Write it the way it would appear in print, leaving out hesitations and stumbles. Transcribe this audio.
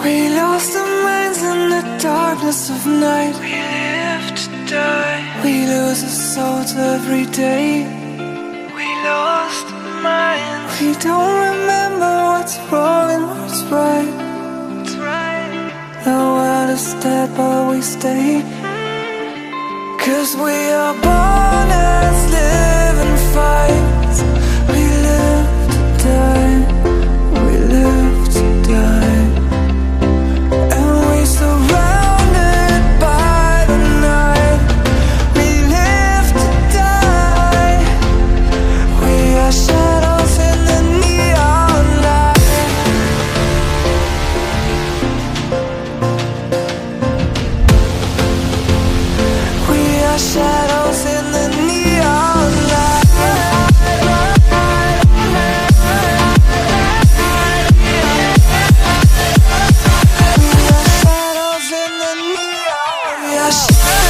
We lost our minds in the darkness of night. We live to die. We lose our souls every day. We lost our minds. We don't remember what's wrong and what's right. The world is dead but we stay. 'Cause we are born as living fights. We live to die. We live to die. And we surrounded by the night. We live to die. We are shadows in the neon light. We are shadows in the neon light. We are shadows in the neon light.